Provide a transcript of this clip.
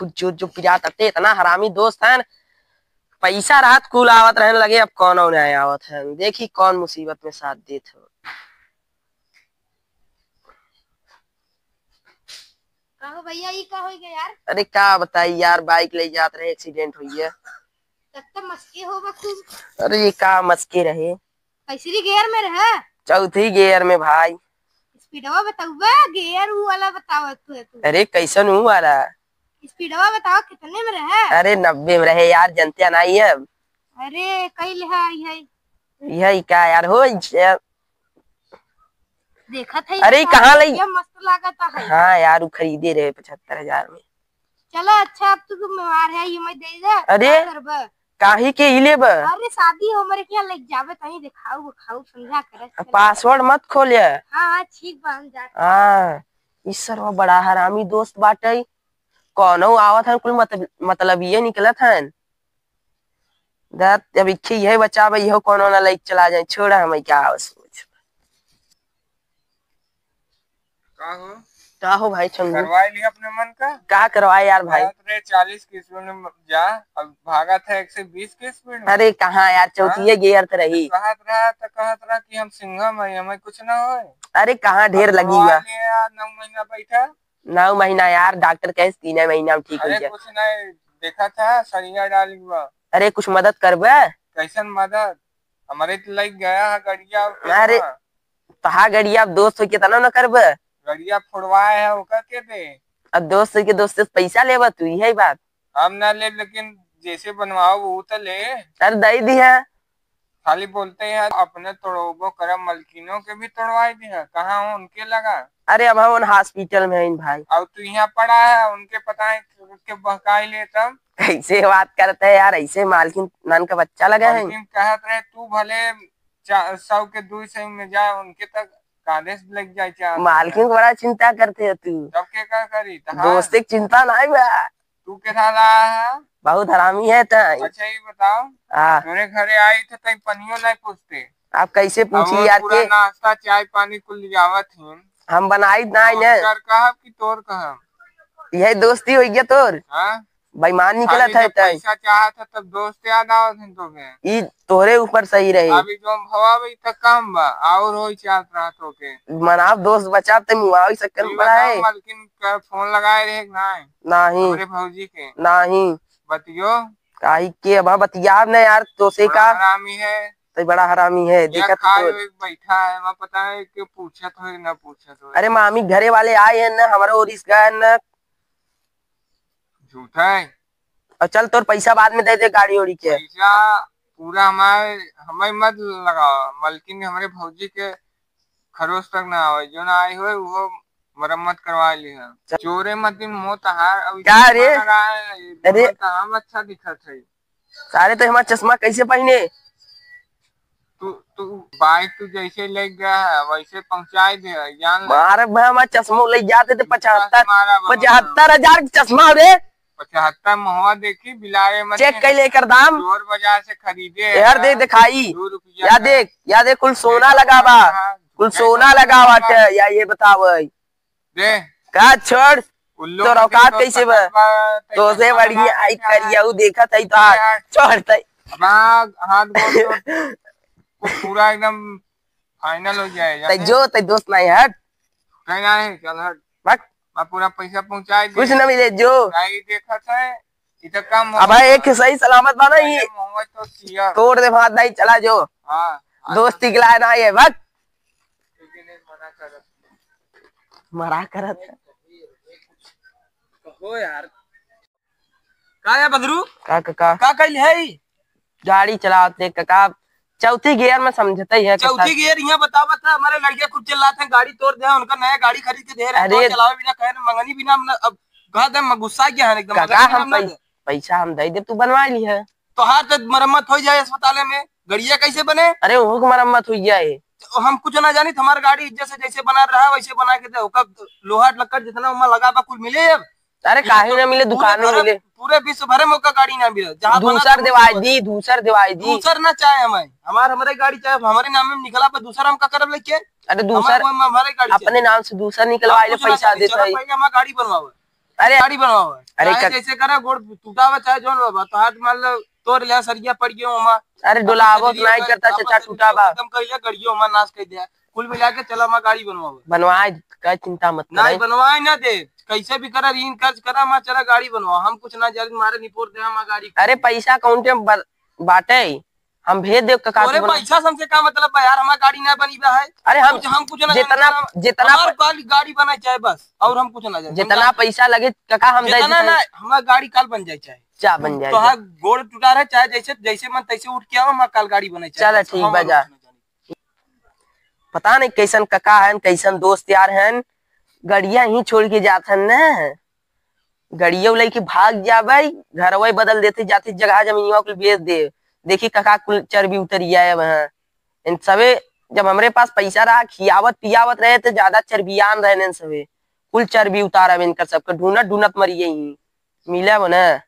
खुद जो जो पिरात अते इतना हरामी दोस्त है। पैसा रात कुल आवत रहने लगे, अब कौन नहीं आवत है। देखी कौन मुसीबत में साथ देत हो। कहो भैया ये का हो गया यार? अरे क्या बताई यार, बाइक ले जात रहे एक्सीडेंट हुई है। तब तो मस्के होगा खूब। अरे ये का मस्के रहे, तीसरी गियर में रहे? चौथी गियर में भाई। स्पीडवा बताओ, गियर वाला बताओ तू। अरे कैसन हूँ वाला? स्पीडवा बताओ कितने में रहे? अरे 90 में रहे यार, जनते नहीं है। अरे कई लिहा है यही क्या यार हो। देखा था। अरे कहाँ लई? मस्त लागता है। हाँ यार, वो खरीदे रहे 75,000 में। चलो अच्छा, अब तू बीमार है ये मैं दे दे। अरे काहे के इले बा? अरे शादी हो हमारे क्या लग जावे तही दिखाऊ खाऊ समझा कर। पासवर्ड मत खोलिए। हाँ ठीक बन जा। हाँ इस सरवा बड़ा हरामी दोस्त बाटे। कौनो आवत है कुल मतलब ये निकलत है। अब इच्छे यही बचा भाई हो, कोनो ना लाइक चला जाए। छोड़ा हमें क्या सोच का हो भाई। चंगू करवाई लिया अपने मन का। क्या करवाए यार भाई? 40 की स्पीड में जा, अब भागा था 120 की स्पीड में। अरे कहाँ यार, चौथी गियर तो रही। कहत रहा कि हम सिंघम है, हमें कुछ ना हो। अरे कहाँ ढेर लगी हुआ। 9 महीना बैठा। 9 महीना यार, डॉक्टर कहे 3 महीना में ठीक हो जाए। कुछ नहीं देखा था, सरिया डाली हुआ। अरे कुछ मदद करबे? कैसन मदद? हमारे तो लग गया है गड़िया। अरे तहा गड़िया दोस्त हो के तना न करबे। गड़िया फोड़वाए है ओकर के दे। अब दोस्त के दोस्त से पैसा लेबा तू, यही बात। हम ना ले, लेकिन जैसे बनवाओ वो तो ले। अरे दे दी है। खाली बोलते हैं अपने तोड़ोबो करम, मलकिनों के भी तोड़वाई दी है। कहाँ हो उनके लगा? अरे अब हम हॉस्पिटल में हैं भाई। अब तू यहाँ पड़ा है, उनके पता है के बहकाई ले। तब कैसे बात करते है यार, ऐसे मालकिन नान का बच्चा लगा है। कहत रहे तू भले 100 के 200 में जा, उनके तक कादेश लग जाए। मालकिन को बड़ा चिंता करते है तू। तब के क्या करी? दोस्त की चिंता नहीं बा। तू के साथ आया है? बहुत हरामी है ता। अच्छा ये बताओ, मेरे घरे आई थे तई पनियो नहीं पूछते। आप कैसे पूछी यार के? नाश्ता चाय पानी कुल जावत ही हम बनाई नहीं ने। कहब कि तोर कहब? यही दोस्ती हो गया तोर। बेईमान निकला था। पैसा चाहा था तब दोस्त याद आवत है तो ई तोरे ऊपर सही रही। अभी जो भवावे तक कम बा और होई चाहत रहा तो के मनाव दोस्त बचा ते मुआवी सकन पड़ा है। मालकिन का फोन लगाए रहे नहीं मेरे भौजी के नहीं बतियो काई के अब बतिया न यार। तो से का हरामी है तो बड़ा हरामी है। देखा तो बैठा है मैं पता है कि पूछत हो ना पूछत हो। अरे मामी घरे वाले आए हैं ना, हमारा और इस गए न। झूठा है। और चल तोर पैसा बाद में दे दे गाड़ी ओड़ी के। पैसा पूरा हमें मत लगाओ। मलकिन हमारे भौजी के खरोच तक ना आवे, जो ना आई हो वो मरम्मत करवा ली है। चोरे मत मोत हार क्या रे? अरे हम अच्छा दिखत है सारे। तो हमारा चश्मा कैसे पहने? तू बाइक तू जैसे ले गया है वैसे पहुंचाई दे जान। हमारा चश्मा ले जाते थे 75,000 चश्मा रे। 75 महुआ देखी बिलारे मत चेक कर लेकर दाम चोर बाजार से खरीदे यार। देख दिखाई या देख कुल सोना लगा बा, कुल सोना लगा बाटे। या ये बताओ दे का छोड़ तो औकात कैसे बा? तो से बढ़िया आई करिया देखा था तो छोड़ते हाथ पूरा एकदम फाइनल हो जाए। जो ते दोस्त नहीं हट कहना है चल हट मैं पूरा पैसा पहुंचाई कुछ न मिले जो देखा था इतना कम। अब एक सही सलामत बना ही तो तोड़ दे भात नहीं चला जो। दोस्ती गिलाए ना ये वक्त मरा करत हो यार। का या बदरू का कइल है? गाड़ी चलाते काका चौथी गियर में समझते ही है। चौथी गियर यहाँ बतावा था हमारे लड़के खुद चिल्लाते हैं गाड़ी तोड़ दे, उनका नया गाड़ी खरीद के दे रहे हैं। अरे चलावे बिना कहे मंगनी बिना अब कहा था गुस्सा क्या है एकदम। काका हम पैसा हम दे दे तू बनवा ली है तो हाथ मरम्मत हो जाए अस्पताल में। गड़िया कैसे बने? अरे वो मरम्मत हुई जाए। हम कुछ ना जानी, हमारी गाड़ी इज्जत से जैसे बना रहा वैसे बना के दे। लोहा लक्कड़ जितना उमा लगा कुल मिले। अब अरे काहे ना मिले, दुकान में मिले। पूरे विश्व भर में गाड़ी ना मिले। जहाँ दूसर दिवाई दी दूसर ना चाहे हमें हमारे गाड़ी चाहे हमारे नाम में निकला पर दूसरा हम का करब लेके। अरे दूसर हमारे गाड़ी अपने नाम से दूसर निकलवा ले पैसा देता है। हमारी गाड़ी बनवाओ। अरे गाड़ी बनवाओ। अरे चाहे जैसे करे गोड़ टूटा हुआ चाहे जोन बाबा तो हाथ मान लो तोड़ लिया सरिया पड़ गयो हमा अरे डुलावो तो नहीं करता चाचा टूटा बा खत्म कर लिया गड़ियो हमा नाश कर दिया। कुल मिला के चला हमारा गाड़ी बनवाओ। बनवाए का चिंता मत नहीं करे। बनवाए ना दे कैसे भी करा ऋण कर्ज करा हमारा चला गाड़ी बनवाओ। हम कुछ ना जारी मारे निपोर दे हमारा गाड़ी। अरे पैसा अकाउंटे में बाटे हम भेज दे काका अरे पैसा हमसे क्या मतलब है यार हमारा गाड़ी ना बनी बा है। अरे हम कुछ ना जितना गाड़ी बना चाहे बस और हम कुछ ना जाए जितना पैसा लगे काका हम दे जितना ना हमारा गाड़ी कल बन जाए चाहे चा बन जाए तो हाँ गोड़ टूटा रहे चाहे जैसे जैसे मन तैसे उठ के आओ हमारा कल गाड़ी बने चल ठीक बजा। पता नहीं कैसन काका है कैसन दोस्त यार हैं गड़िया ही छोड़ के जात हन न गड़िया लेके भाग जाबे घर वही बदल देते जाते जगह जमीन को बेच दे। देखी काका कुल चर्बी उतरिया है वहाँ इन सबे जब हमरे पास पैसा रहा खियावत पियावत रहे तो ज्यादा चर्बियान रहे सबे कुल चर्बी उतारा इनकर सबके ढूंढत ढूंढत मरिए ही मिले वो न।